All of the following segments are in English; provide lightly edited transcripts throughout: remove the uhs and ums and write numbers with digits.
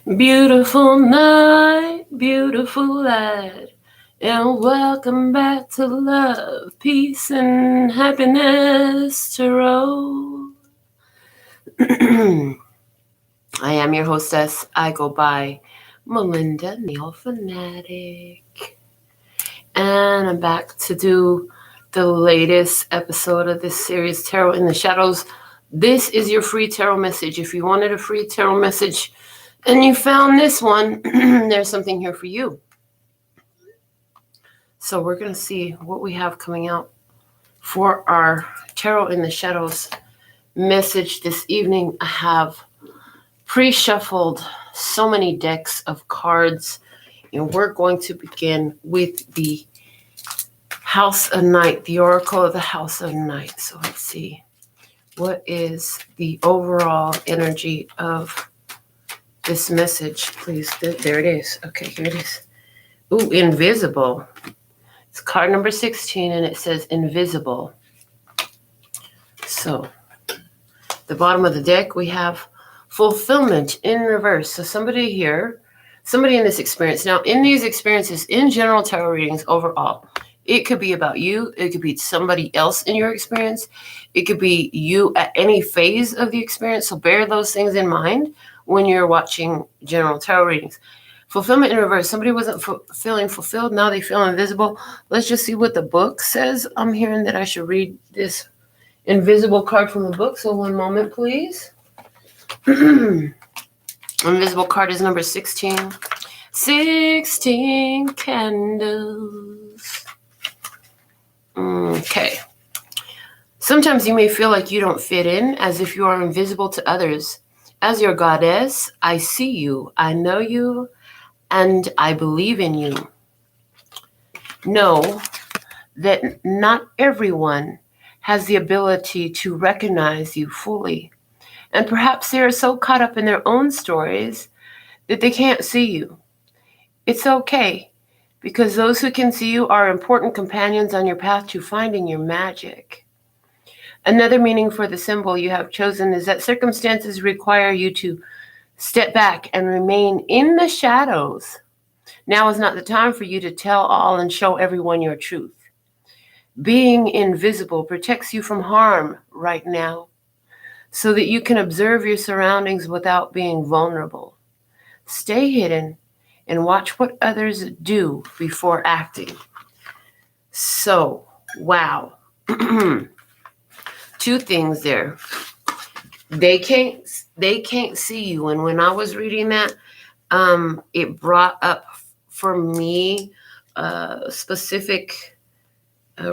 Beautiful night, beautiful lad, and welcome back to Love, Peace, and Happiness Tarot. I am your hostess. I go by Melinda, NailFanatic, and I'm back to do the latest episode of this series, Tarot in the Shadows. This is your free tarot message. If you wanted a free tarot message, and you found this one, there's something here for you. So we're going to see what we have coming out for our Tarot in the Shadows message this evening. I have pre-shuffled so many decks of cards, and we're going to begin with the House of Night, the Oracle of the House of Night. So let's see. What is the overall energy of this message, please? There it is. Okay, here it is. Ooh, invisible. It's card number 16, and it says invisible. So, the bottom of the deck, we have fulfillment in reverse. So somebody here, somebody in this experience. Now, in these experiences, in general tarot readings overall, it could be about you. It could be somebody else in your experience. It could be you at any phase of the experience. So bear those things in mind when you're watching general tarot readings. Fulfillment in reverse. Somebody wasn't feeling fulfilled. Now they feel invisible. Let's just see what the book says. I'm hearing that I should read this invisible card from the book. So one moment, please. Invisible card is number 16. 16 candles. Okay. Sometimes you may feel like you don't fit in, as if you are invisible to others. As your goddess, I see you, I know you, and I believe in you. Know that not everyone has the ability to recognize you fully. And perhaps they are so caught up in their own stories that they can't see you. It's okay, because those who can see you are important companions on your path to finding your magic. Another meaning for the symbol you have chosen is that circumstances require you to step back and remain in the shadows. Now is not the time for you to tell all and show everyone your truth. Being invisible protects you from harm right now, so that you can observe your surroundings without being vulnerable. Stay hidden and watch what others do before acting. So, wow. Two things there. They can't see you. And when I was reading that, it brought up for me a specific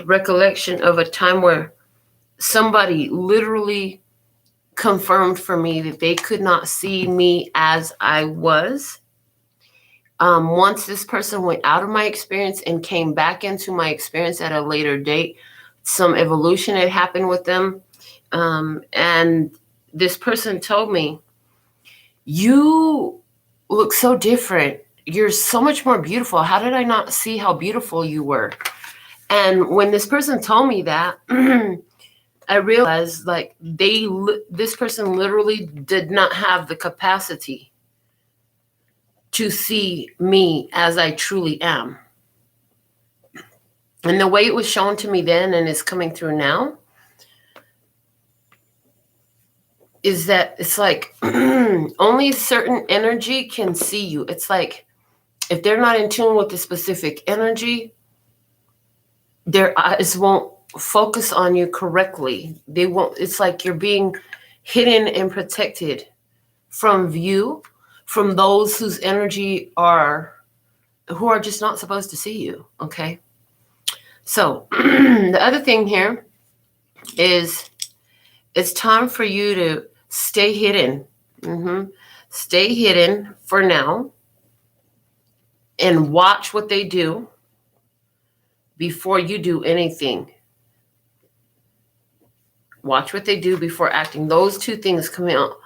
recollection of a time where somebody literally confirmed for me that they could not see me as I was. Once this person went out of my experience and came back into my experience at a later date, some evolution had happened with them. And this person told me, you look so different. You're so much more beautiful. How did I not see how beautiful you were? And when this person told me that, I realized like this person literally did not have the capacity to see me as I truly am. And the way it was shown to me then and is coming through now is that it's like only certain energy can see you. It's like if they're not in tune with the specific energy, their eyes won't focus on you correctly. They won't. It's like you're being hidden and protected from view from those whose energy who are just not supposed to see you. Okay. So the other thing here is it's time for you to stay hidden. Stay hidden for now and watch what they do before you do anything. Watch what they do before acting. Those two things come out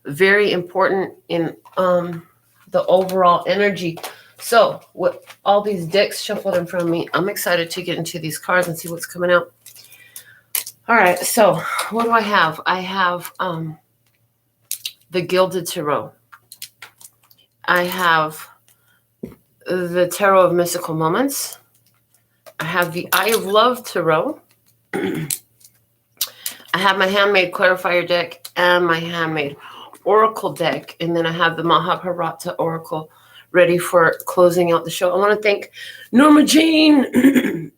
very important in the overall energy. So with all these decks shuffled in front of me, I'm excited to get into these cards and see what's coming out. All right, so what do I have? I have the Gilded Tarot. I have the Tarot of Mystical Moments. I have the Eye of Love Tarot. I have my handmade clarifier deck and my handmade oracle deck. And then I have the Mahabharata Oracle ready for closing out the show. I want to thank Norma Jean.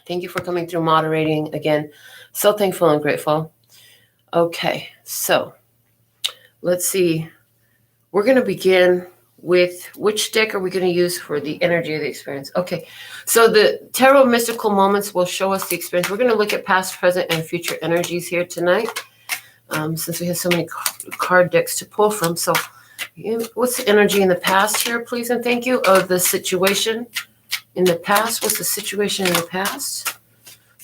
Thank you for coming through, moderating again. So thankful and grateful. Okay, so let's see. We're going to begin with which deck are we going to use for the energy of the experience? Okay, so the Tarot Mystical Moments will show us the experience. We're going to look at past, present, and future energies here tonight, since we have so many card decks to pull from. So what's the energy in the past here, please and thank you, of the situation in the past? What's the situation in the past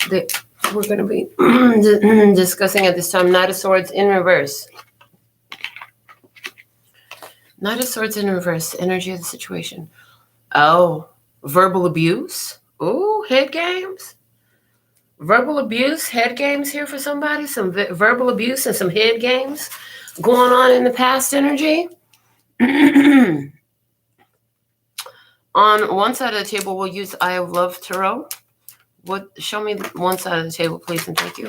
that we're going to be discussing at this time? Knight of Swords in reverse. Knight of Swords in reverse, energy of the situation. Oh, verbal abuse. Oh, head games. Verbal abuse, head games here for somebody. Some verbal abuse and some head games going on in the past energy. On one side of the table, we'll use Eye of Love Tarot. Show me one side of the table, please, and thank you.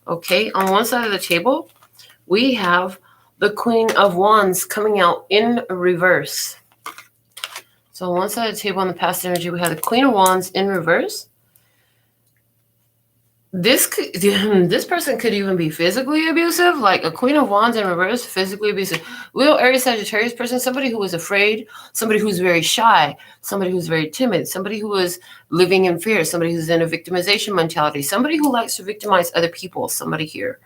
Okay, on one side of the table, we have the Queen of Wands coming out in reverse. So on one side of the table, on the past energy, we have the Queen of Wands in reverse. This person could even be physically abusive, like a Queen of Wands in reverse, physically abusive. Leo, Aries, Sagittarius person, somebody who is afraid, somebody who's very shy, somebody who's very timid, somebody who is living in fear, somebody who's in a victimization mentality, somebody who likes to victimize other people, somebody here.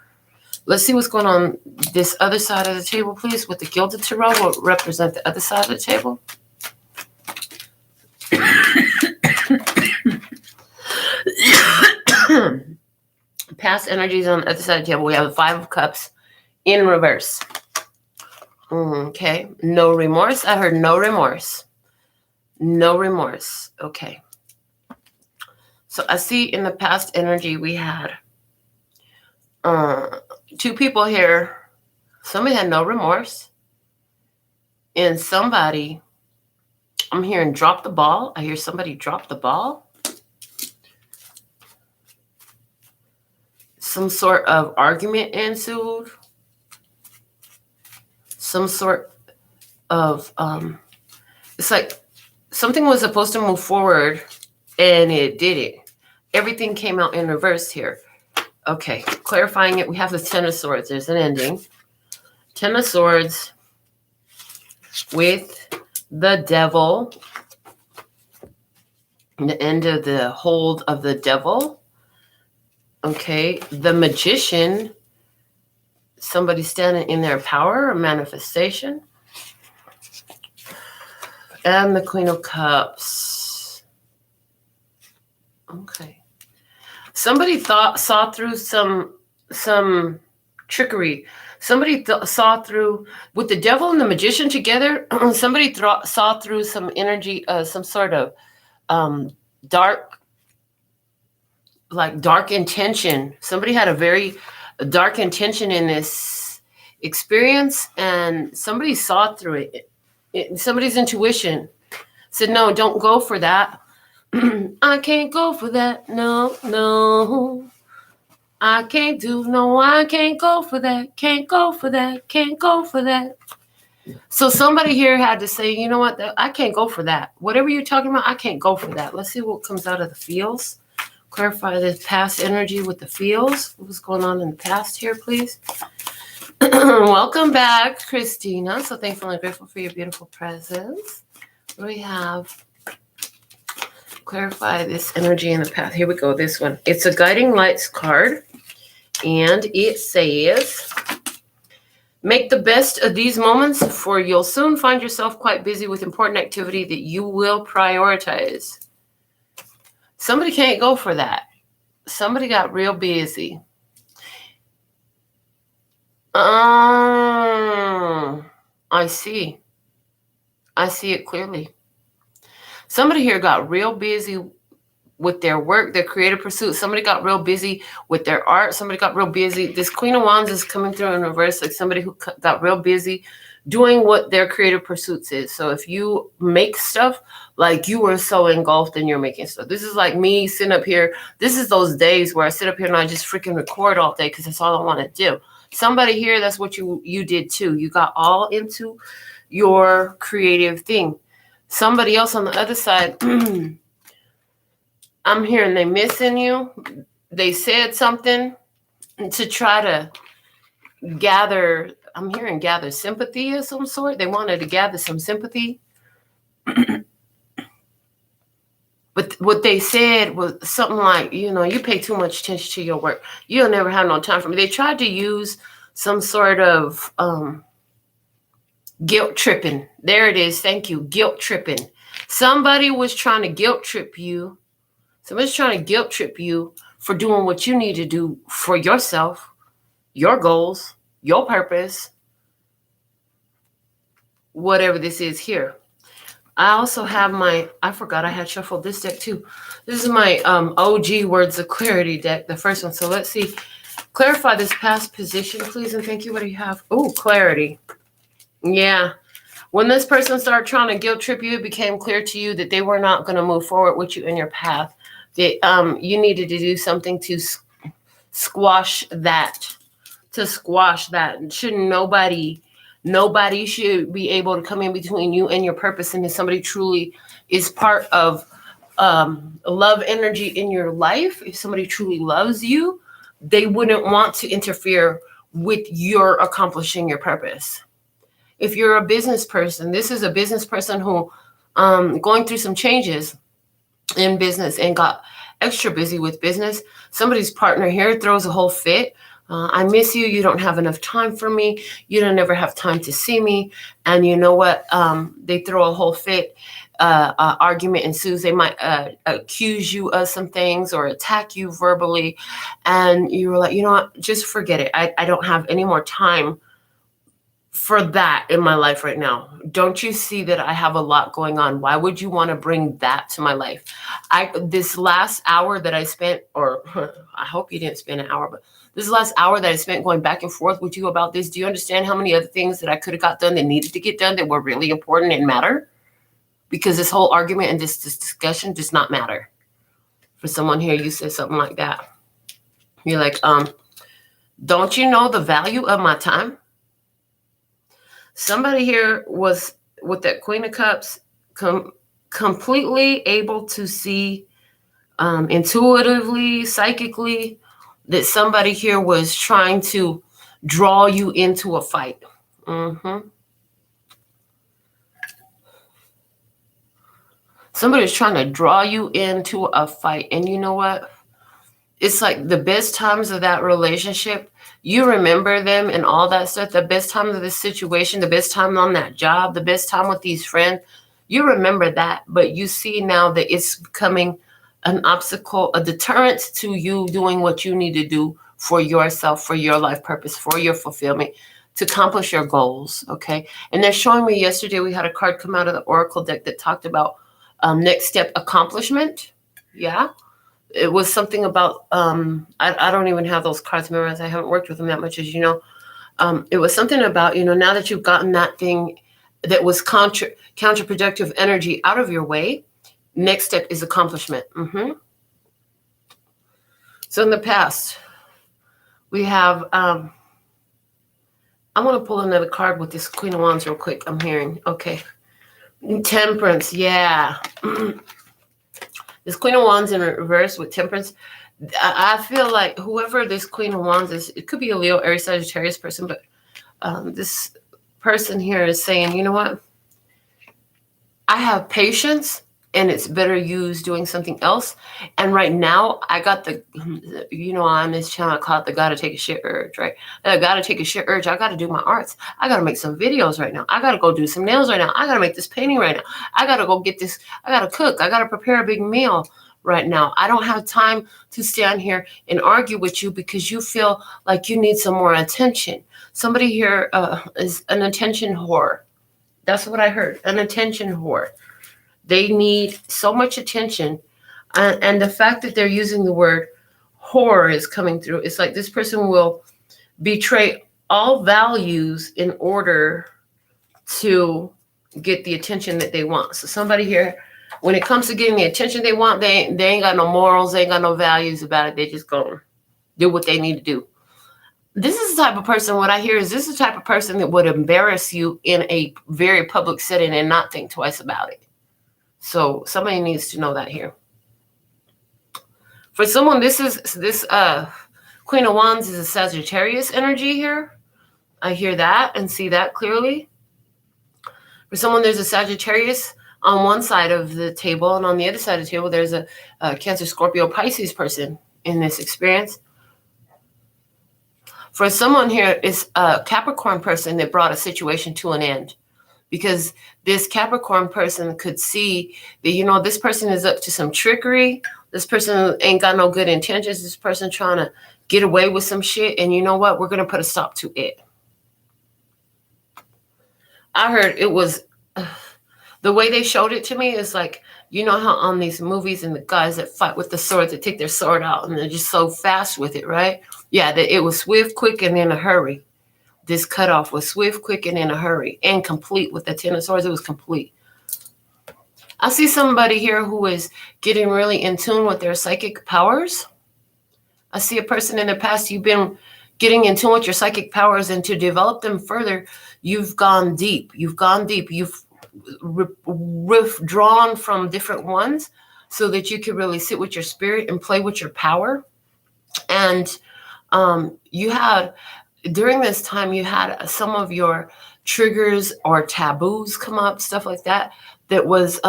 Let's see what's going on this other side of the table, please, with the Gilded Tarot. Will represent the other side of the table. Past energies on the other side of the table. We have the Five of Cups in reverse. Okay. No remorse. I heard no remorse. No remorse. Okay. So I see in the past energy we had two people here. Somebody had no remorse. And somebody, I'm hearing drop the ball. I hear somebody drop the ball. Some sort of argument ensued. Some sort of, it's like something was supposed to move forward and it didn't. Everything came out in reverse here. Okay, clarifying it, we have the Ten of Swords. There's an ending. Ten of Swords with the Devil. The end of the hold of the Devil. Okay, the Magician, somebody standing in their power, a manifestation. And the Queen of Cups. Okay. Somebody saw through some trickery. Somebody saw through, with the Devil and the Magician together, somebody saw through some energy, some sort of dark intention. Somebody had a very dark intention in this experience, and somebody saw through it. Somebody's intuition said, no, don't go for that. I can't go for that. No. I can't go for that. Can't go for that. So somebody here had to say, you know what? I can't go for that. Whatever you're talking about, I can't go for that. Let's see what comes out of the feels. Clarify the past energy with the feels. What's going on in the past here, please? Welcome back, Christina. So thankful and grateful for your beautiful presence. We have clarify this energy in the past. Here we go. This one. It's a Guiding Lights card. And it says, make the best of these moments, for you'll soon find yourself quite busy with important activity that you will prioritize. Somebody can't go for that. Somebody got real busy. I see it clearly. Somebody here got real busy with their work, their creative pursuits. Somebody got real busy with their art. Somebody got real busy. This Queen of Wands is coming through in reverse, like somebody who got real busy doing what their creative pursuits is. So if you make stuff, like you were so engulfed in your making stuff. This is like me sitting up here. This is those days where I sit up here and I just freaking record all day because that's all I want to do. Somebody here, that's what you did too. You got all into your creative thing. Somebody else on the other side, I'm hearing they missing you. They said something to try to gather, I'm hearing gather sympathy of some sort. They wanted to gather some sympathy. But what they said was something like, you pay too much attention to your work. You'll never have no time for me. They tried to use some sort of guilt tripping. There it is. Thank you. Guilt tripping. Somebody was trying to guilt trip you. Somebody's trying to guilt trip you for doing what you need to do for yourself, your goals, your purpose, whatever this is here. I also have I forgot I had shuffled this deck too. This is my OG Words of Clarity deck, the first one. So let's see. Clarify this past position, please, and thank you. What do you have? Oh, clarity. Yeah. When this person started trying to guilt trip you, it became clear to you that they were not going to move forward with you in your path. That you needed to do something to squash that. And shouldn't nobody should be able to come in between you and your purpose. And if somebody truly is part of love energy in your life, if somebody truly loves you, they wouldn't want to interfere with your accomplishing your purpose. If you're a business person, this is a business person who going through some changes in business and got extra busy with business. Somebody's partner here throws a whole fit. I miss you. You don't have enough time for me. You don't ever have time to see me. And you know what? They throw a whole fit. Argument ensues. They might accuse you of some things or attack you verbally. And you're like, you know what? Just forget it. I don't have any more time for that in my life right now. Don't you see that I have a lot going on? Why would you want to bring that to my life? This last hour that I spent, or I hope you didn't spend an hour, but this last hour that I spent going back and forth with you about this, do you understand how many other things that I could have got done that needed to get done that were really important and matter? Because this whole argument and this discussion does not matter. For someone here, you said something like that. You're like, don't you know the value of my time? Somebody here was with that Queen of Cups, completely able to see intuitively, psychically, that somebody here was trying to draw you into a fight. Somebody was trying to draw you into a fight. And you know what? It's like the best times of that relationship, you remember them and all that stuff, the best times of the situation, the best time on that job, the best time with these friends, you remember that. But you see now that it's becoming an obstacle, a deterrent to you doing what you need to do for yourself, for your life purpose, for your fulfillment, to accomplish your goals, okay? And they're showing me yesterday, we had a card come out of the Oracle deck that talked about next step accomplishment. Yeah. It was something about, I don't even have those cards memorized. I haven't worked with them that much, as you know. It was something about, now that you've gotten that thing that was counterproductive energy out of your way, next step is accomplishment. So in the past, we have, I want to pull another card with this Queen of Wands real quick. I'm hearing, okay. Temperance, yeah. This Queen of Wands in reverse with Temperance. I feel like whoever this Queen of Wands is, it could be a Leo, Aries, Sagittarius person, but this person here is saying, you know what? I have patience and it's better used doing something else. And right now I got the, on this channel, I call it the gotta take a shit urge, right? I gotta take a shit urge. I gotta do my arts. I gotta make some videos right now. I gotta go do some nails right now. I gotta make this painting right now. I gotta go get this. I gotta cook. I gotta prepare a big meal right now. I don't have time to stand here and argue with you because you feel like you need some more attention. Somebody here is an attention whore. That's what I heard, an attention whore. They need so much attention. And the fact that they're using the word whore is coming through. It's like this person will betray all values in order to get the attention that they want. So somebody here, when it comes to getting the attention they want, they ain't got no morals, they ain't got no values about it. They just go do what they need to do. This is the type of person, what I hear is this is the type of person that would embarrass you in a very public setting and not think twice about it. So somebody needs to know that here. For someone, this Queen of Wands is a Sagittarius energy here. I hear that and see that clearly. For someone, there's a Sagittarius on one side of the table, and on the other side of the table, there's a Cancer, Scorpio, Pisces person in this experience. For someone here, it's a Capricorn person that brought a situation to an end, because this Capricorn person could see that, this person is up to some trickery. This person ain't got no good intentions. This person trying to get away with some shit. And you know what? We're going to put a stop to it. I heard it was, the way they showed it to me is like, how on these movies and the guys that fight with the sword, that take their sword out and they're just so fast with it, right? Yeah, that it was swift, quick, and in a hurry. This cutoff was swift, quick, and in a hurry, and complete. With the Ten of Swords, it was complete. I see somebody here who is getting really in tune with their psychic powers. I see a person in the past, you've been getting in tune with your psychic powers, and to develop them further, you've gone deep. You've withdrawn from different ones so that you can really sit with your spirit and play with your power. And during this time, you had some of your triggers or taboos come up, stuff like that was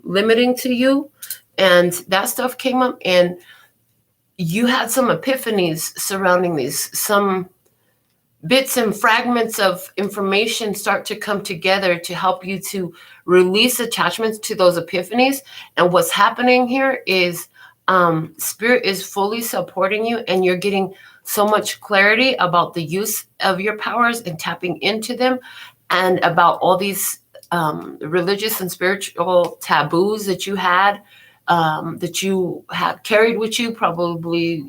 limiting to you. And that stuff came up, and you had some epiphanies surrounding these. Some bits and fragments of information start to come together to help you to release attachments to those epiphanies. And what's happening here is spirit is fully supporting you, and you're getting so much clarity about the use of your powers and tapping into them, and about all these religious and spiritual taboos that you had carried with you, probably,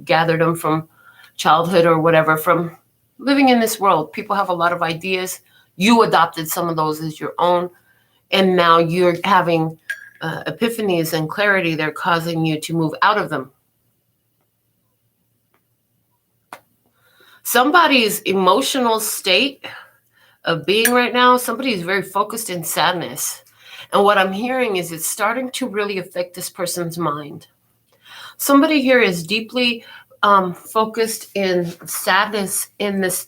gathered them from childhood or whatever, from living in this world. People have a lot of ideas. You adopted some of those as your own, and now you're having epiphanies and clarity. They're causing you to move out of them. Somebody's emotional state of being right now, somebody is very focused in sadness. And what I'm hearing is it's starting to really affect this person's mind. Somebody here is deeply focused in sadness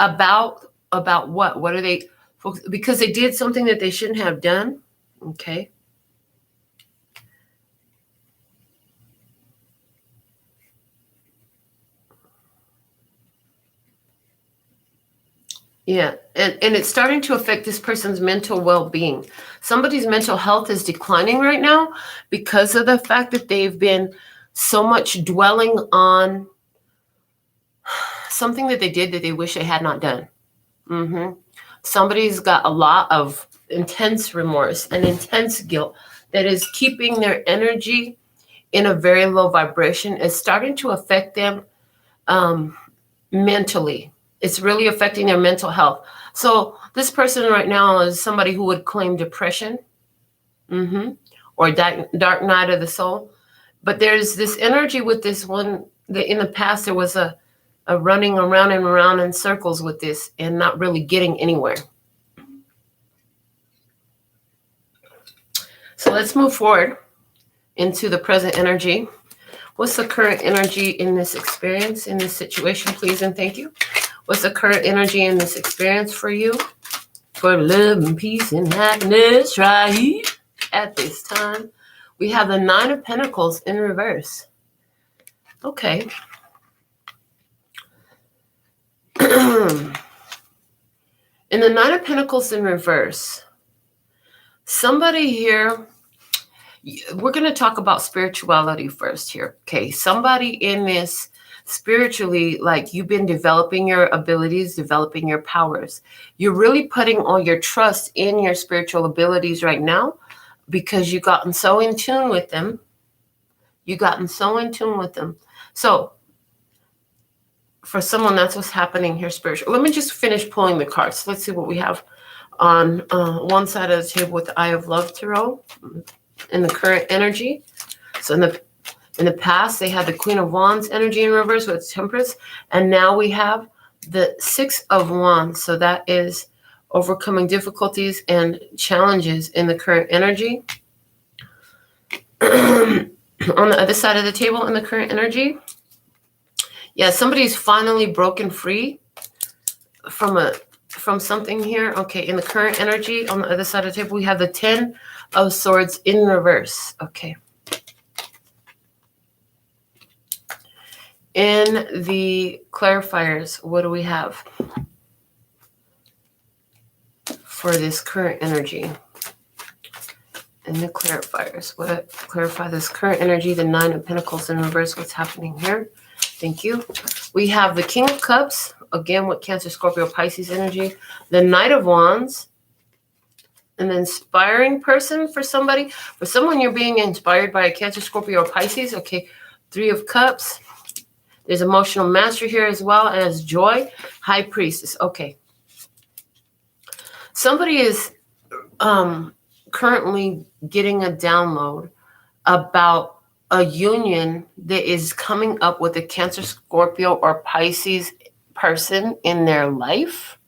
about what? What are they? Because they did something that they shouldn't have done. Okay. Yeah, and it's starting to affect this person's mental well-being. Somebody's mental health is declining right now because of the fact that they've been so much dwelling on something that they did that they wish they had not done. Somebody's got a lot of intense remorse and intense guilt that is keeping their energy in a very low vibration. It's starting to affect them mentally. It's really affecting their mental health. So this person right now is somebody who would claim depression, or dark night of the soul. But there's this energy with this one that in the past there was a running around and around in circles with this and not really getting anywhere. So let's move forward into the present energy. What's the current energy in this experience, in this situation, please and thank you? What's the current energy in this experience for you? For love and peace and happiness right at this time. We have the Nine of Pentacles in reverse. Okay. In the Nine of Pentacles in reverse, somebody here, we're going to talk about spirituality first here. Okay. Somebody in this spiritually, like you've been developing your abilities, developing your powers. You're really putting all your trust in your spiritual abilities right now because you've gotten so in tune with them. So for someone, that's what's happening here spiritual. Let me just finish pulling the cards. Let's see what we have on one side of the table with the Eye of Love Tarot in the current energy. So in the past, they had the Queen of Wands energy in reverse with Temperance, and now we have the Six of Wands. So that is overcoming difficulties and challenges in the current energy. On the other side of the table in the current energy, yeah, somebody's finally broken free from something here. Okay, in the current energy, on the other side of the table, we have the Ten of Swords in reverse. Okay. In the clarifiers, what do we have for this current energy? In the clarifiers, what clarify this current energy? The Nine of Pentacles in reverse. What's happening here? Thank you. We have the King of Cups, again with Cancer, Scorpio, Pisces energy. The Knight of Wands, an inspiring person for somebody. For someone, you're being inspired by a Cancer, Scorpio, or Pisces. Okay, Three of Cups. There's emotional mastery here as well as joy. High Priestess. Okay. Somebody is currently getting a download about a union that is coming up with a Cancer, Scorpio, or Pisces person in their life.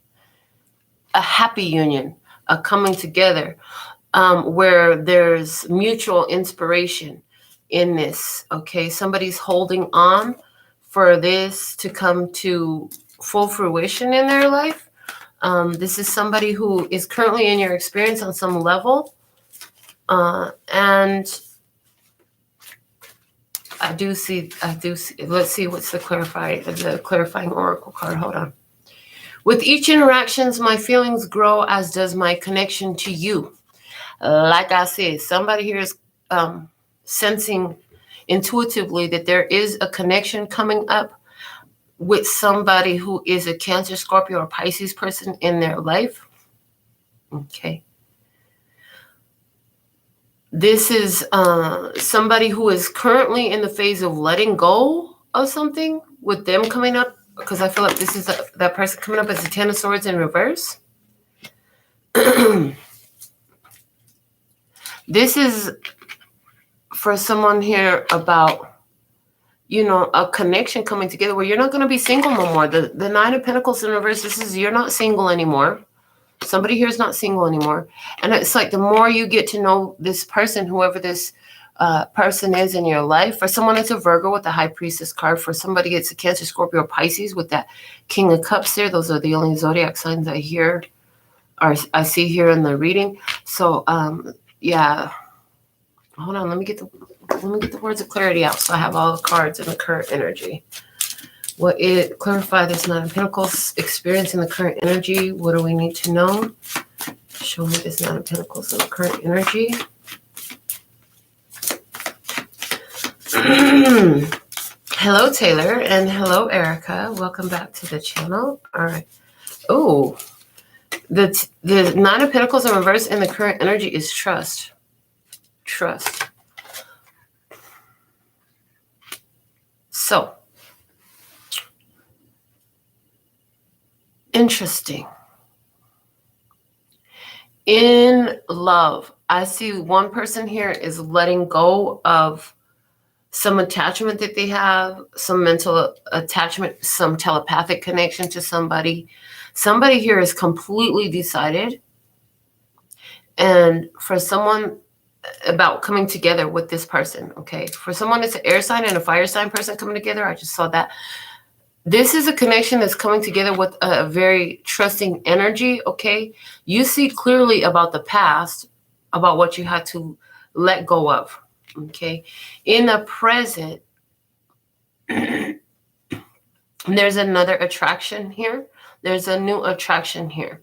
A happy union, a coming together, where there's mutual inspiration in this. Okay, somebody's holding on for this to come to full fruition in their life. This is somebody who is currently in your experience on some level. And I do see, let's see what's the clarifying oracle card. Hold on. With each interactions, my feelings grow, as does my connection to you. Like I said, somebody here is sensing intuitively that there is a connection coming up with somebody who is a Cancer, Scorpio, or Pisces person in their life. Okay. This is somebody who is currently in the phase of letting go of something, with them coming up, because I feel like this is that person coming up as the Ten of Swords in reverse. This is for someone here about, a connection coming together where you're not going to be single no more. The Nine of Pentacles in reverse, this is you're not single anymore. Somebody here is not single anymore. And it's like the more you get to know this person, whoever this person is in your life. For someone, it's a Virgo with the High Priestess card. For somebody, it's a Cancer, Scorpio, or Pisces with that King of Cups there. Those are the only zodiac signs I see here in the reading. So, yeah. Hold on, let me get the words of clarity out so I have all the cards in the current energy. Clarify this Nine of Pentacles experience in the current energy. What do we need to know? Show me this Nine of Pentacles in the current energy. Hello, Taylor, and hello, Erica. Welcome back to the channel. All right. Oh, the Nine of Pentacles in reverse in the current energy is trust. Trust. So, interesting. In love, I see one person here is letting go of some attachment that they have, some mental attachment, some telepathic connection to somebody. Somebody here is completely decided. And for someone, about coming together with this person, okay? For someone, it's an air sign and a fire sign person coming together. I just saw that. This is a connection that's coming together with a very trusting energy, okay? You see clearly about the past, about what you had to let go of, okay? In the present, there's another attraction here. There's a new attraction here.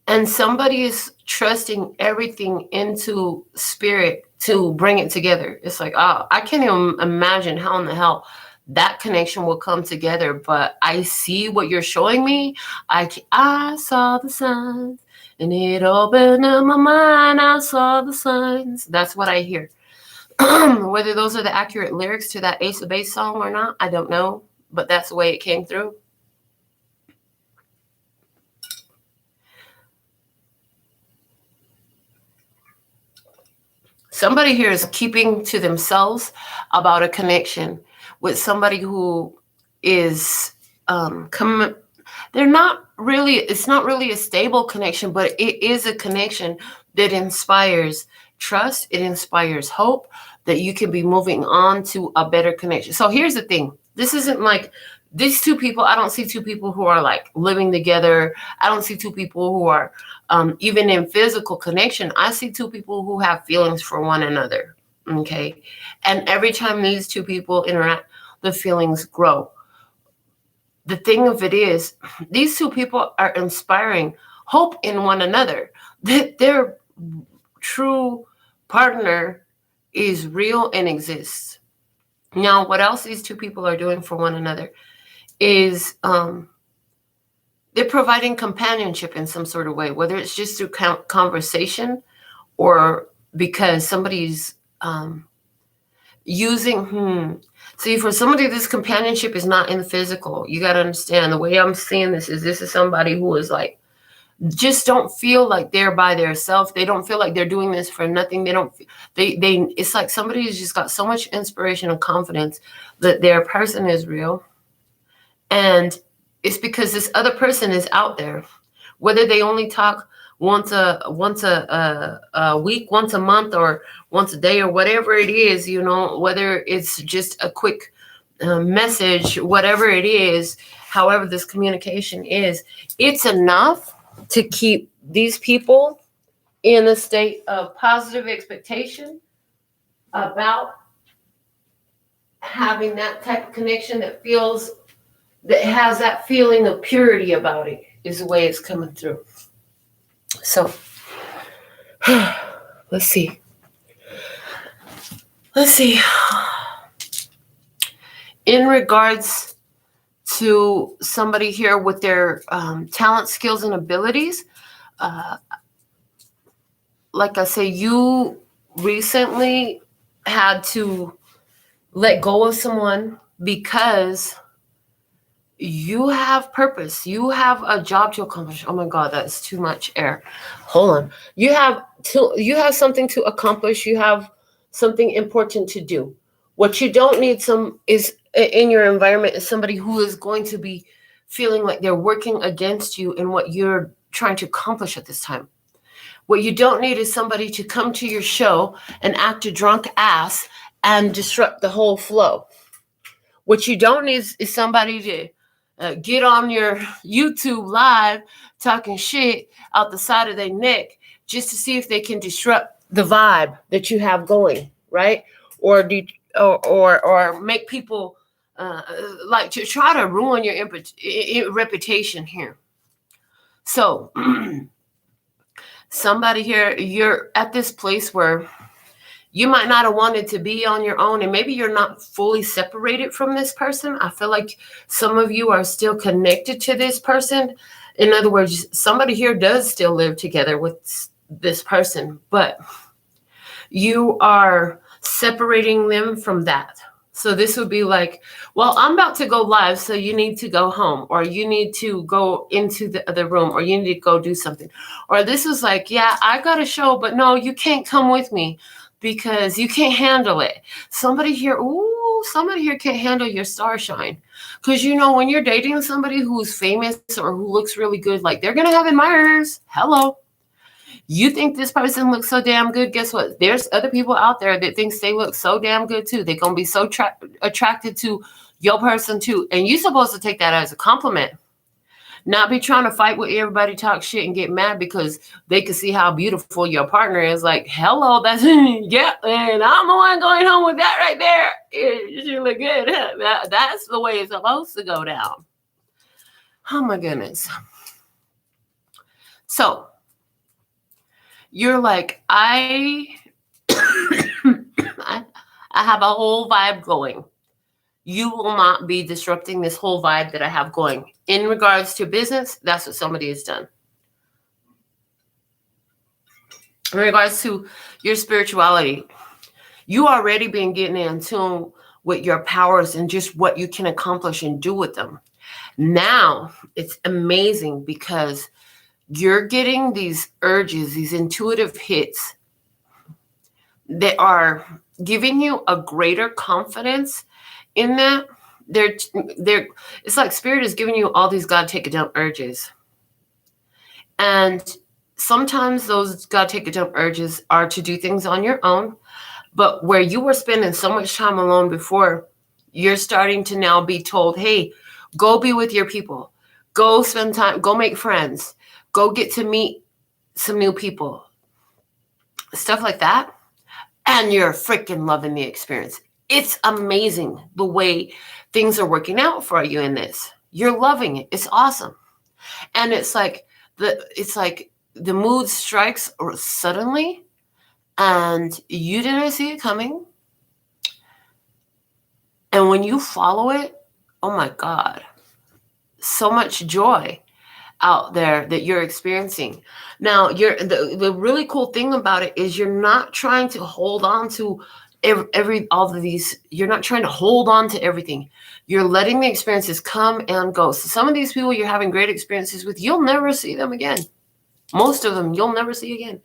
And somebody is trusting everything into spirit to bring it together. It's like, oh, I can't even imagine how in the hell that connection will come together. But I see what you're showing me. I saw the signs and it opened up my mind. I saw the signs. That's what I hear. Whether those are the accurate lyrics to that Ace of Base song or not, I don't know. but that's the way it came through. Somebody here is keeping to themselves about a connection with somebody who is they're not really, it's not really a stable connection, but it is a connection that inspires trust. It inspires hope that you can be moving on to a better connection. So here's the thing. This isn't like these two people. I don't see two people who are like living together. I don't see two people who are even in physical connection. I see two people who have feelings for one another. Okay. And every time these two people interact, the feelings grow. The thing of it is, these two people are inspiring hope in one another, that their true partner is real and exists. Now, what else these two people are doing for one another is they're providing companionship in some sort of way, whether it's just through conversation or because somebody's using, See, for somebody, this companionship is not in the physical. You got to understand, the way I'm seeing this is somebody who is like, just don't feel like they're by themselves. They don't feel like they're doing this for nothing. It's like somebody who's just got so much inspiration and confidence that their person is real. And it's because this other person is out there, whether they only talk once a week, once a month, or once a day, or whatever it is, whether it's just a quick message, whatever it is, however this communication is, it's enough to keep these people in a state of positive expectation about having that type of connection that has that feeling of purity about it, is the way it's coming through. So, let's see. In regards to somebody here with their talent, skills, and abilities, like I say, you recently had to let go of someone because you have purpose. You have a job to accomplish. Oh my God, that's too much air. Hold on. You have something to accomplish. You have something important to do. What you don't need is in your environment is somebody who is going to be feeling like they're working against you in what you're trying to accomplish at this time. What you don't need is somebody to come to your show and act a drunk ass and disrupt the whole flow. What you don't need is somebody to get on your YouTube live talking shit out the side of their neck just to see if they can disrupt the vibe that you have going, right? Or make people like to try to ruin your reputation here. So somebody here, you're at this place where you might not have wanted to be on your own, and maybe you're not fully separated from this person. I feel like some of you are still connected to this person. In other words, somebody here does still live together with this person, but you are separating them from that. So this would be like, well, I'm about to go live, so you need to go home, or you need to go into the other room, or you need to go do something. Or this is like, yeah, I got a show, but no, you can't come with me because you can't handle it. Somebody here can't handle your star shine. Because, when you're dating somebody who's famous or who looks really good, like they're going to have admirers. Hello. You think this person looks so damn good. Guess what? There's other people out there that thinks they look so damn good too. They're going to be so attracted to your person too. And you're supposed to take that as a compliment. Not be trying to fight with everybody, talk shit, and get mad because they can see how beautiful your partner is. Like, hello, that's, yeah, and I'm the one going home with that right there. You look good. That's the way it's supposed to go down. Oh, my goodness. So, you're like, I have a whole vibe going. You will not be disrupting this whole vibe that I have going. In regards to business, that's what somebody has done. In regards to your spirituality, you already been getting in tune with your powers and just what you can accomplish and do with them. Now it's amazing because you're getting these urges, these intuitive hits that are giving you a greater confidence in that. It's like Spirit is giving you all these God take a dump urges. And sometimes those God take a dump urges are to do things on your own. But where you were spending so much time alone before, you're starting to now be told, hey, go be with your people. Go spend time, go make friends. Go get to meet some new people. Stuff like that. And you're freaking loving the experience. It's amazing the way things are working out for you in this. You're loving it. It's awesome. And it's like the mood strikes suddenly and you didn't see it coming. And when you follow it, oh my God, so much joy out there that you're experiencing. Now, the really cool thing about it is you're not trying to hold on to all of these. You're not trying to hold on to everything. You're letting the experiences come and go. So some of these people you're having great experiences with, you'll never see them again. Most of them you'll never see again.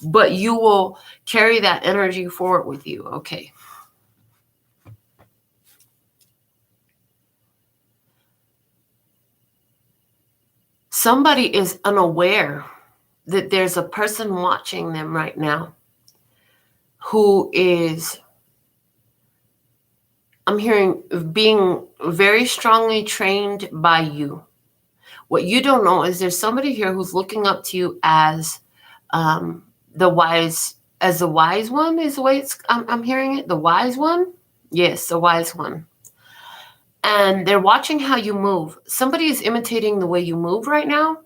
But you will carry that energy forward with you. Okay. Somebody is unaware that there's a person watching them right now who is, I'm hearing, being very strongly trained by you. What you don't know is there's somebody here who's looking up to you as the wise one is the way I'm hearing it. The wise one? Yes, the wise one. And they're watching how you move. Somebody is imitating the way you move right now.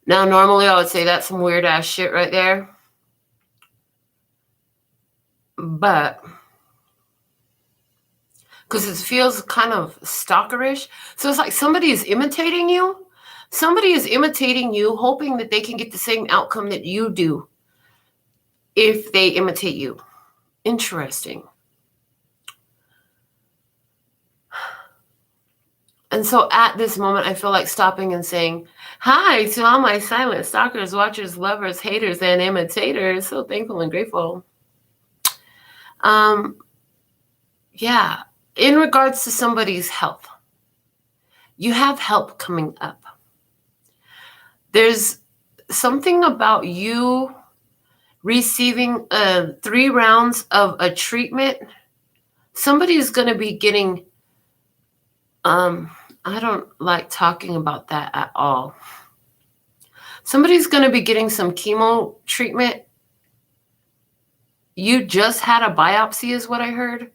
Now, normally I would say that's some weird ass shit right there. But because it feels kind of stalkerish. So it's like somebody is imitating you. Somebody is imitating you, hoping that they can get the same outcome that you do if they imitate you. Interesting. And so at this moment, I feel like stopping and saying, hi to all my silent stalkers, watchers, lovers, haters, and imitators. So thankful and grateful. Yeah. In regards to somebody's health, you have help coming up. There's something about you receiving 3 rounds of a treatment. Somebody is going to be getting, I don't like talking about that at all. Somebody's going to be getting some chemo treatment. You just had a biopsy is what I heard.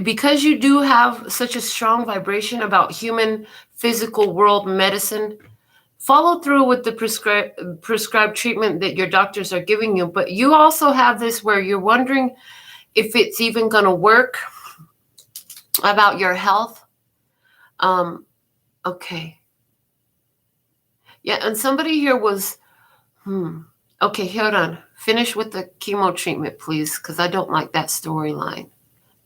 Because you do have such a strong vibration about human physical world medicine, follow through with the prescribed treatment that your doctors are giving you. But you also have this where you're wondering if it's even going to work about your health. Okay. Yeah, and somebody here was, okay, hold on. Finish with the chemo treatment, please, because I don't like that storyline.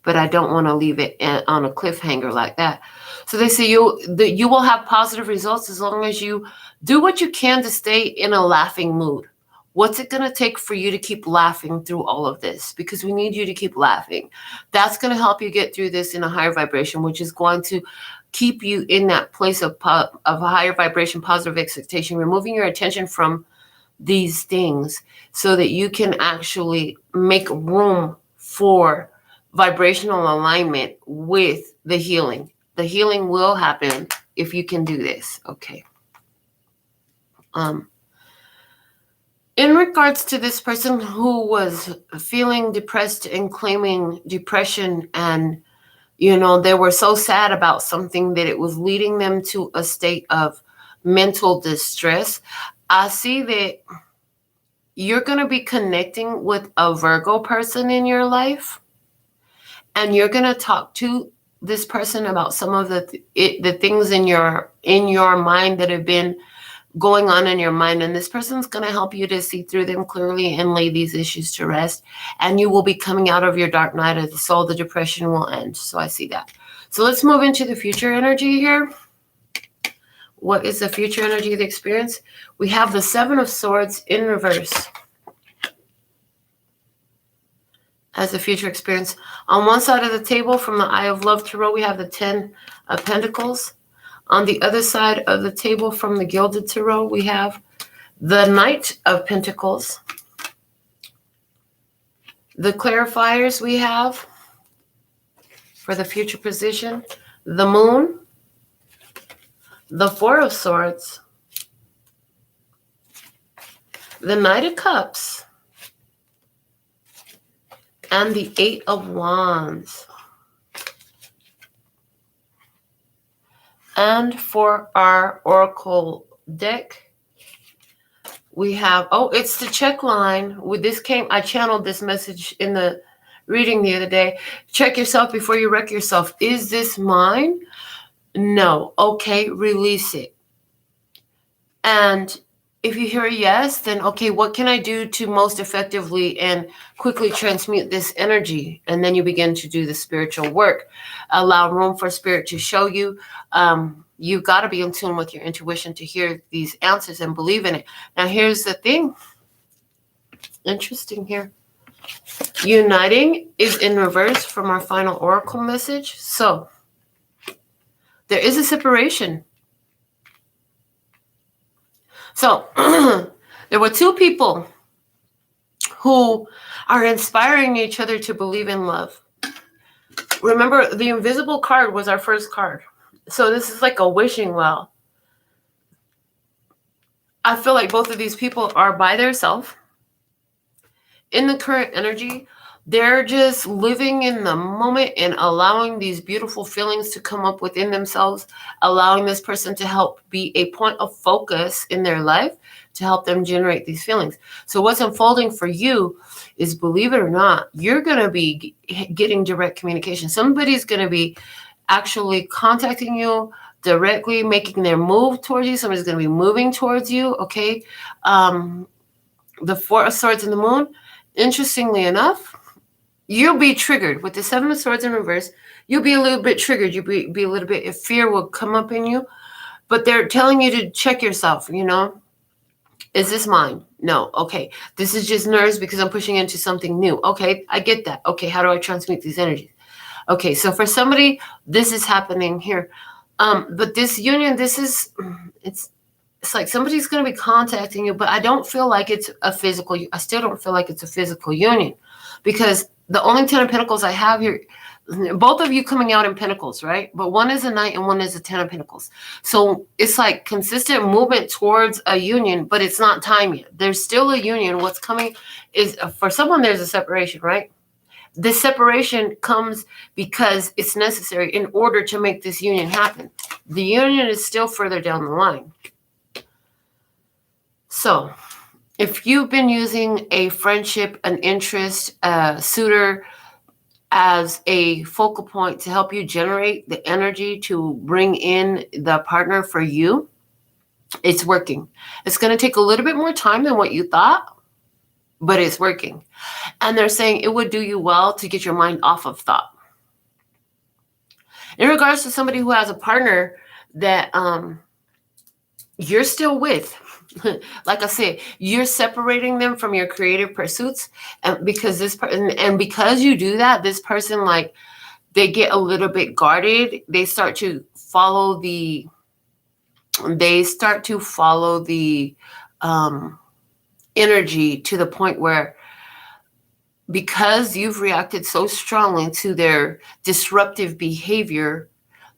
But I don't want to leave it on a cliffhanger like that. So they say you will have positive results as long as you do what you can to stay in a laughing mood. What's it going to take for you to keep laughing through all of this? Because we need you to keep laughing. That's going to help you get through this in a higher vibration, which is going to keep you in that place of a higher vibration, positive expectation, removing your attention from these things so that you can actually make room for vibrational alignment with the healing. The healing will happen if you can do this. Okay. In regards to this person who was feeling depressed and claiming depression, and they were so sad about something that it was leading them to a state of mental distress, I see that you're going to be connecting with a Virgo person in your life. And you're going to talk to this person about some of the things in your mind that have been going on in your mind, and this person's going to help you to see through them clearly and lay these issues to rest, and you will be coming out of your dark night of the soul. The depression will end. So I see that. So let's move into the future energy here. What is the future energy of the experience? We have the Seven of Swords in reverse as the future experience. On one side of the table from the Eye of Love Tarot, we have the 10 of Pentacles. On the other side of the table from the Gilded Tarot, we have the Knight of Pentacles. The clarifiers we have for the future position, the Moon, the Four of Swords, the Knight of Cups, and the Eight of Wands. And for our Oracle deck, we have, it's the check line. With this I channeled this message in the reading the other day. Check yourself before you wreck yourself. Is this mine? No. Okay, release it. And if you hear a yes, then okay, what can I do to most effectively and quickly transmute this energy? And then you begin to do the spiritual work. Allow room for spirit to show you. You've got to be in tune with your intuition to hear these answers and believe in it. Now, here's the thing. Interesting here. Uniting is in reverse from our final oracle message. So there is a separation. So there were two people who are inspiring each other to believe in love. Remember, the invisible card was our first card. So this is like a wishing well. I feel like both of these people are by themselves. In the current energy, they're just living in the moment and allowing these beautiful feelings to come up within themselves, allowing this person to help be a point of focus in their life to help them generate these feelings. So what's unfolding for you is, believe it or not, you're going to be getting direct communication. Somebody's going to be actually contacting you directly, making their move towards you. Somebody's going to be moving towards you, okay? The Four of Swords and the Moon, interestingly enough, you'll be triggered with the Seven of Swords in reverse. You'll be a little bit triggered. You'll be a little bit, if fear will come up in you, but they're telling you to check yourself, you know. Is this mine? No. Okay. This is just nerves because I'm pushing into something new. Okay. I get that. Okay. How do I transmute these energies? Okay. So for somebody, this is happening here. But this union, it's like somebody's going to be contacting you, but I don't feel like it's a physical, I still don't feel like it's a physical union, because the only 10 of Pentacles I have here, both of you coming out in Pentacles, right? But one is a Knight and one is a 10 of Pentacles. So it's like consistent movement towards a union, but it's not time yet. There's still a union. What's coming is, for someone, there's a separation, right? This separation comes because it's necessary in order to make this union happen. The union is still further down the line. So if you've been using a friendship, an interest, a suitor as a focal point to help you generate the energy to bring in the partner for you, it's working. It's going to take a little bit more time than what you thought, but it's working. And they're saying it would do you well to get your mind off of thought. In regards to somebody who has a partner that you're still with, like I said, you're separating them from your creative pursuits, and because because you do that, this person, like, they get a little bit guarded. They start to follow the energy to the point where, because you've reacted so strongly to their disruptive behavior,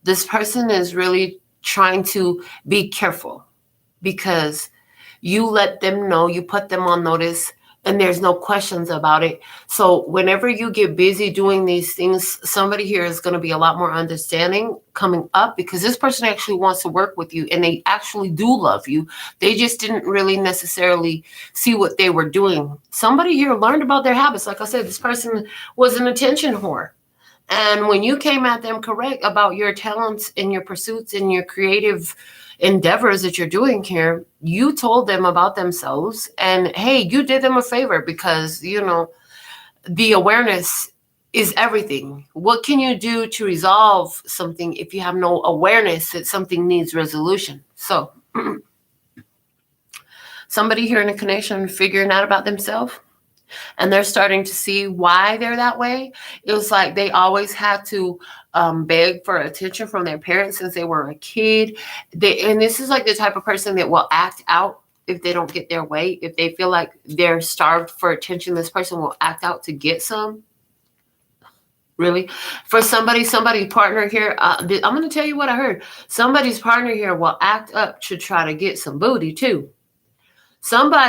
this person is really trying to be careful, because you let them know, you put them on notice, and there's no questions about it. So whenever you get busy doing these things, somebody here is going to be a lot more understanding coming up, because this person actually wants to work with you and they actually do love you. They just didn't really necessarily see what they were doing. Somebody here learned about their habits. Like I said, this person was an attention whore. And when you came at them correct about your talents and your pursuits and your creative endeavors that you're doing here, you told them about themselves, and hey, you did them a favor, because the awareness is everything. What can you do to resolve something if you have no awareness that something needs resolution? So somebody here in a connection figuring out about themselves, and they're starting to see why they're that way. It was like they always had to beg for attention from their parents since they were a kid. And this is like the type of person that will act out if they don't get their way. If they feel like they're starved for attention, this person will act out to get some. Really? For somebody's partner here, I'm going to tell you what I heard. Somebody's partner here will act up to try to get some booty too.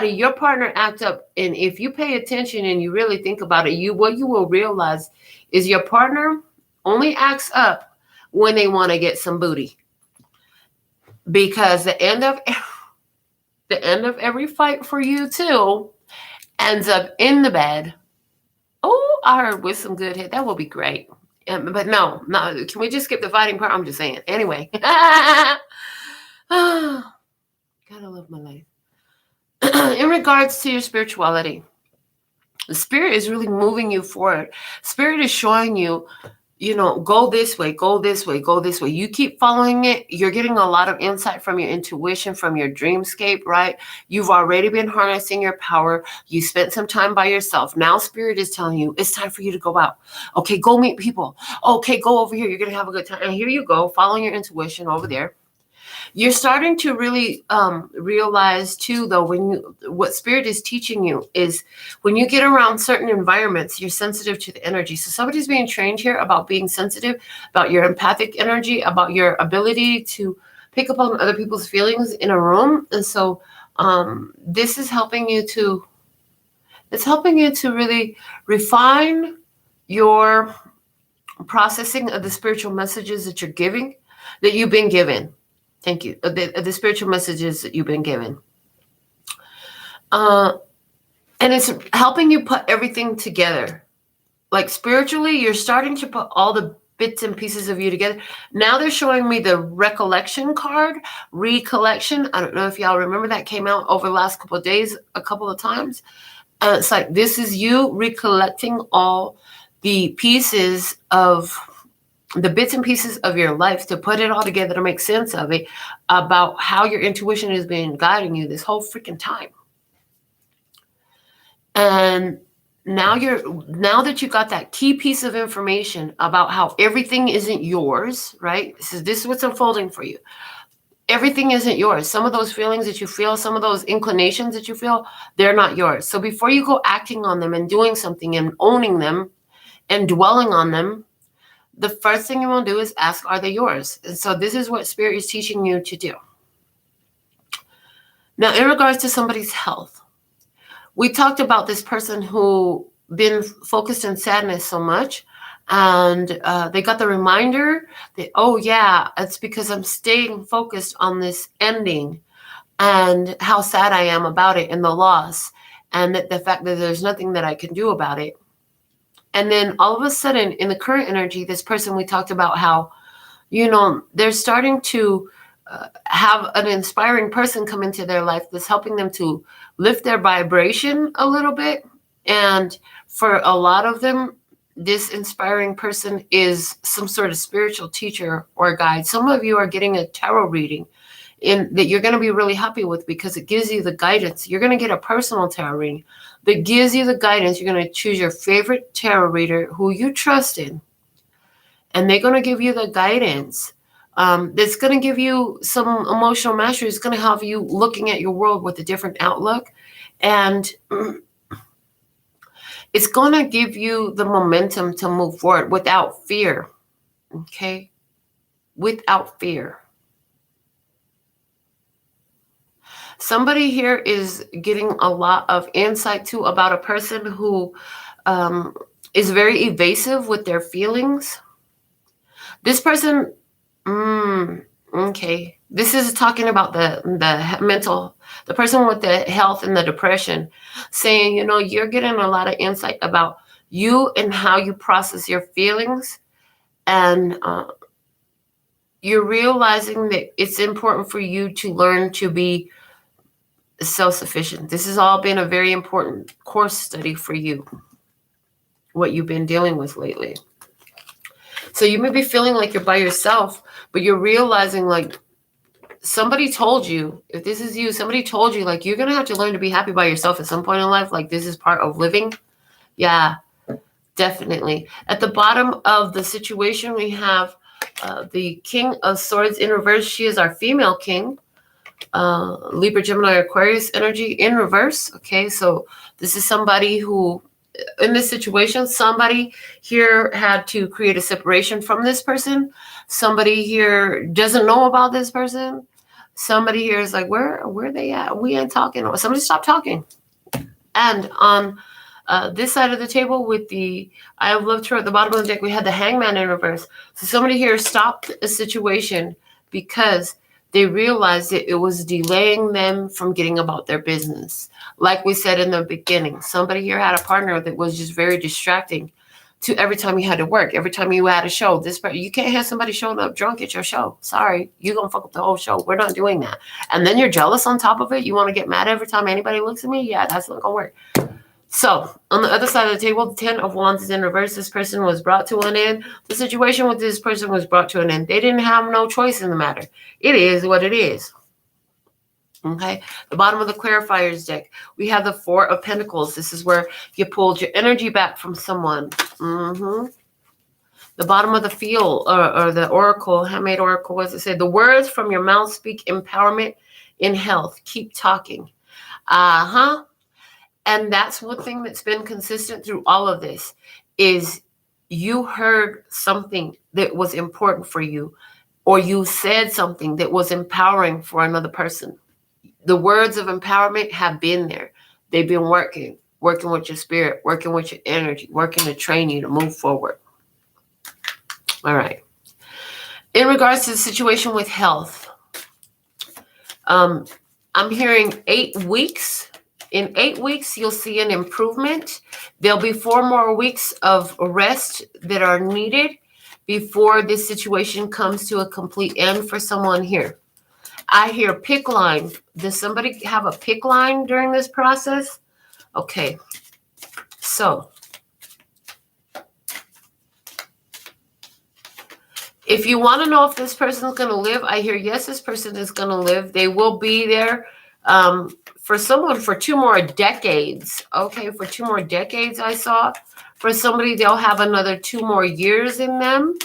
Your partner act up, and if you pay attention and you really think about it, what you will realize is your partner only acts up when they want to get some booty. Because the end of every fight for you too ends up in the bed. Oh, I heard with some good head. That will be great. But no. Can we just skip the fighting part? I'm just saying. Anyway. Gotta love my life. In regards to your spirituality, the spirit is really moving you forward. Spirit is showing you, go this way, go this way, go this way. You keep following it. You're getting a lot of insight from your intuition, from your dreamscape, right? You've already been harnessing your power. You spent some time by yourself. Now spirit is telling you it's time for you to go out. Okay, go meet people. Okay, go over here. You're going to have a good time. And here you go, following your intuition over there. You're starting to really realize too, though, what spirit is teaching you is when you get around certain environments, you're sensitive to the energy. So somebody's being trained here about being sensitive, about your empathic energy, about your ability to pick up on other people's feelings in a room. And so this is helping you to, really refine your processing of the spiritual messages that you've been given. Thank you. The spiritual messages that you've been given. And it's helping you put everything together. Like spiritually, you're starting to put all the bits and pieces of you together. Now they're showing me the recollection card, recollection. I don't know if y'all remember that came out over the last couple of days, a couple of times. It's like, this is you recollecting all the pieces of the bits and pieces of your life to put it all together to make sense of it, about how your intuition has been guiding you this whole freaking time. And now that you got that key piece of information about how everything isn't yours, right? This is what's unfolding for you. Everything isn't yours. Some of those feelings that you feel, some of those inclinations that you feel, they're not yours. So before you go acting on them and doing something and owning them and dwelling on them, the first thing you want to do is ask, are they yours? And so this is what spirit is teaching you to do. Now, in regards to somebody's health, we talked about this person who been focused in sadness so much, and they got the reminder that, oh yeah, it's because I'm staying focused on this ending and how sad I am about it and the loss, and that the fact that there's nothing that I can do about it. And then all of a sudden, in the current energy, this person, we talked about how, they're starting to have an inspiring person come into their life that's helping them to lift their vibration a little bit. And for a lot of them, this inspiring person is some sort of spiritual teacher or guide. Some of you are getting a tarot reading that you're going to be really happy with, because it gives you the guidance. You're going to get a personal tarot reading that gives you the guidance. You're going to choose your favorite tarot reader who you trust in, and they're going to give you the guidance that's going to give you some emotional mastery. It's going to have you looking at your world with a different outlook, and it's going to give you the momentum to move forward without fear. Okay? Without fear. Somebody here is getting a lot of insight too about a person who is very evasive with their feelings. This person, okay. This is talking about the person with the health and the depression, saying, you're getting a lot of insight about you and how you process your feelings. And you're realizing that it's important for you to learn to be self-sufficient. This has all been a very important course study for you, what you've been dealing with lately. So you may be feeling like you're by yourself, but you're realizing like somebody told you, if this is you, somebody told you like you're going to have to learn to be happy by yourself at some point in life. Like this is part of living. Yeah, definitely. At the bottom of the situation, we have the King of Swords in reverse. She is our female king. Libra, Gemini, Aquarius energy in reverse. Okay, so this is somebody who, in this situation, somebody here had to create a separation from this person. Somebody here doesn't know about this person. Somebody here is like, where are they at? We ain't talking. Or somebody stop talking. And on this side of the table with the I Have Love Tarot at the bottom of the deck, we had the Hangman in reverse. So somebody here stopped a situation because they realized that it was delaying them from getting about their business. Like we said in the beginning, somebody here had a partner that was just very distracting to every time you had to work, every time you had a show. You can't have somebody showing up drunk at your show. Sorry, you're going to fuck up the whole show. We're not doing that. And then you're jealous on top of it. You want to get mad every time anybody looks at me? Yeah, that's not going to work. So on the other side of the table, the 10 of Wands is in reverse. This person was brought to an end. The situation with this person was brought to an end. They didn't have no choice in the matter. It is what it is. Okay. The bottom of the clarifiers deck, we have the 4 of Pentacles. This is where you pulled your energy back from someone. The bottom of the field or the oracle, handmade oracle, what does it say? The words from your mouth speak empowerment in health. Keep talking. And that's one thing that's been consistent through all of this is you heard something that was important for you, or you said something that was empowering for another person. The words of empowerment have been there. They've been working with your spirit, working with your energy, working to train you to move forward. All right. In regards to the situation with health, I'm hearing 8 weeks. In 8 weeks, you'll see an improvement. There'll be 4 more weeks of rest that are needed before this situation comes to a complete end for someone here. I hear pick line. Does somebody have a pick line during this process? Okay. So if you want to know if this person's going to live, I hear yes, this person is going to live. They will be there for someone for 2 more decades. Okay, for 2 more decades, I saw. For somebody, they'll have another 2 more years in them,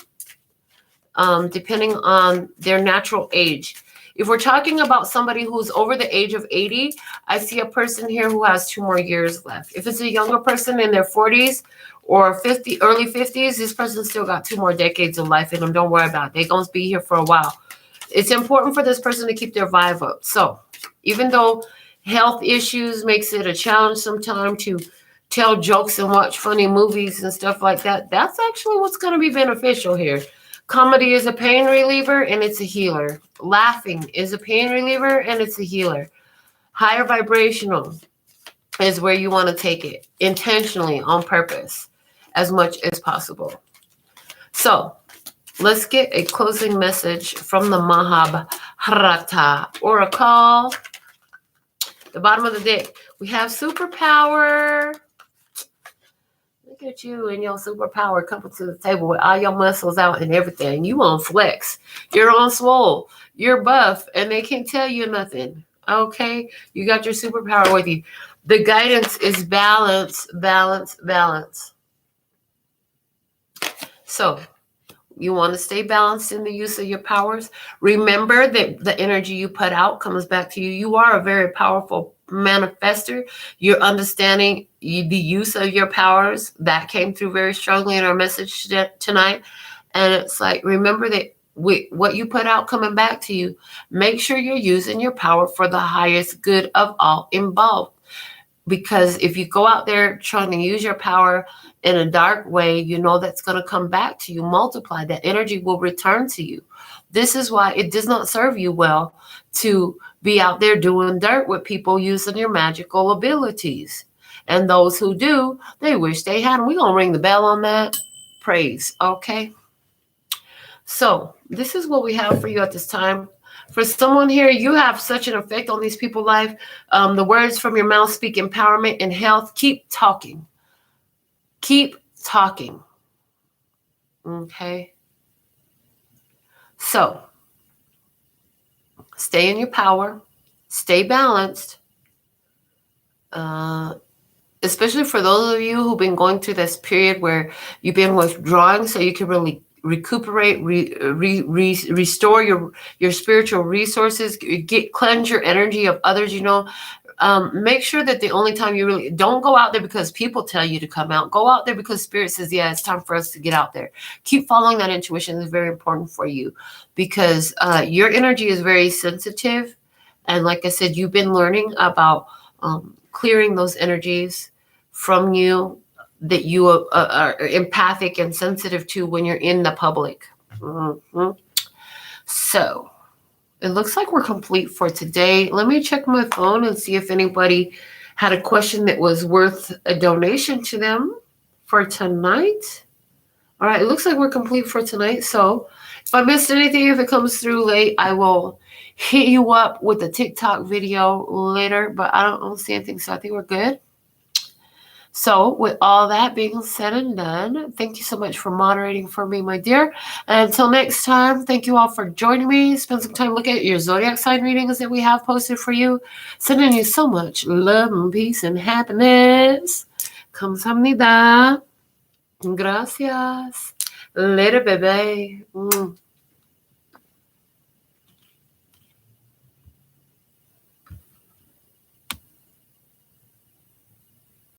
depending on their natural age. If we're talking about somebody who's over the age of 80, I see a person here who has 2 more years left. If it's a younger person in their 40s or 50, early 50s, this person still got 2 more decades of life in them. Don't worry about it. They're going to be here for a while. It's important for this person to keep their vibe up. So even though health issues makes it a challenge sometimes to tell jokes and watch funny movies and stuff like that, that's actually what's going to be beneficial here. Comedy is a pain reliever and it's a healer. Laughing is a pain reliever and it's a healer. Higher vibrational is where you want to take it intentionally, on purpose, as much as possible. So let's get a closing message from the Mahabharata Oracle. The bottom of the deck, we have superpower. Look at you and your superpower coming to the table with all your muscles out and everything. You on flex. You're on swole. You're buff, and they can't tell you nothing. Okay? You got your superpower with you. The guidance is balance, balance, balance. So you want to stay balanced in the use of your powers. Remember that the energy you put out comes back to you. You are a very powerful manifester. You're understanding the use of your powers. That came through very strongly in our message tonight. And it's like, remember that what you put out coming back to you, make sure you're using your power for the highest good of all involved. Because if you go out there trying to use your power in a dark way, you know that's going to come back to you, multiply. That energy will return to you. This is why it does not serve you well to be out there doing dirt with people using your magical abilities. And those who do, they wish they had them. We're going to ring the bell on that. Praise. Okay. So this is what we have for you at this time. For someone here, you have such an effect on these people's life. The words from your mouth speak empowerment and health. Keep talking. Keep talking. Okay. So stay in your power. Stay balanced. Especially for those of you who've been going through this period where you've been withdrawing, so you can really recuperate, restore your spiritual resources, cleanse your energy of others. Make sure that the only time you really don't go out there because people tell you to come out. Go out there because Spirit says, yeah, it's time for us to get out there. Keep following that intuition. It's very important for you because your energy is very sensitive. And like I said, you've been learning about clearing those energies from you that you are empathic and sensitive to when you're in the public. So it looks like we're complete for today. Let me check my phone and see if anybody had a question that was worth a donation to them for tonight. All right, it looks like we're complete for tonight. So if I missed anything, if it comes through late, I will hit you up with a TikTok video later, but I don't see anything, so I think we're good. So with all that being said and done, thank you so much for moderating for me, my dear. And until next time, thank you all for joining me. Spend some time looking at your zodiac sign readings that we have posted for you. Sending you so much love and peace and happiness. Kamsahamnida. Gracias. Later, bebe.